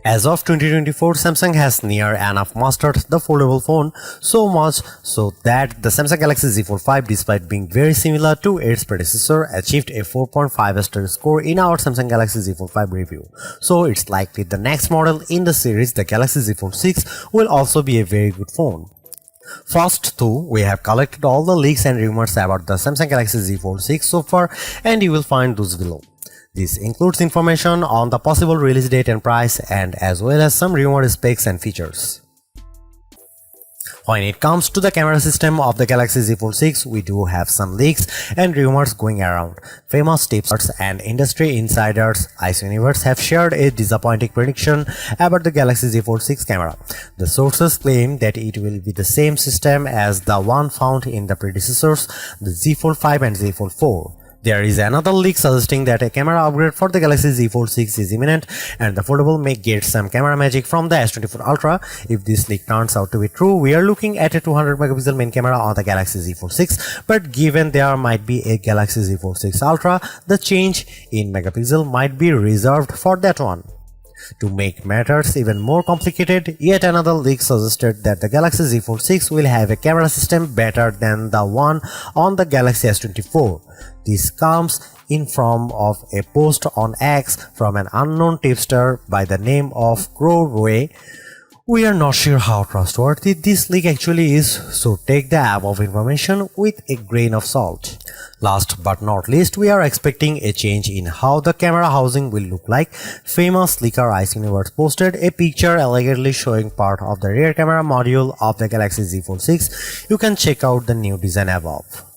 As of 2024, Samsung has near enough mastered the foldable phone, so much so that the Samsung Galaxy Z Fold 5, despite being very similar to its predecessor, achieved a 4.5 star score in our Samsung Galaxy Z Fold 5 review. So it's likely the next model in the series, the Galaxy Z Fold 6, will also be a very good phone. First though, we have collected all the leaks and rumors about the Samsung Galaxy Z Fold 6 so far, and you will find those below. This includes information on the possible release date and price, and as well as some rumored specs and features. When it comes to the camera system of the Galaxy Z Fold 6, we do have some leaks and rumors going around. Famous tipsters and industry insiders Ice Universe have shared a disappointing prediction about the Galaxy Z Fold 6 camera. The sources claim that it will be the same system as the one found in the predecessors, the Z Fold 5 and Z Fold 4. There is another leak suggesting that a camera upgrade for the Galaxy Z Fold 6 is imminent and the foldable may get some camera magic from the S24 Ultra. If this leak turns out to be true, we are looking at a 200 megapixel main camera on the Galaxy Z Fold 6, but given there might be a Galaxy Z Fold 6 Ultra, the change in megapixel might be reserved for that one. To make matters even more complicated, yet another leak suggested that the Galaxy Z Fold 6 will have a camera system better than the one on the Galaxy S24. This comes in form of a post on X from an unknown tipster by the name of Crowray. We are not sure how trustworthy this leak actually is, so take the above information with a grain of salt. Last but not least, we are expecting a change in how the camera housing will look like. Famous leaker Ice Universe posted a picture elegantly showing part of the rear camera module of the Galaxy Z Fold 6. You can check out the new design above.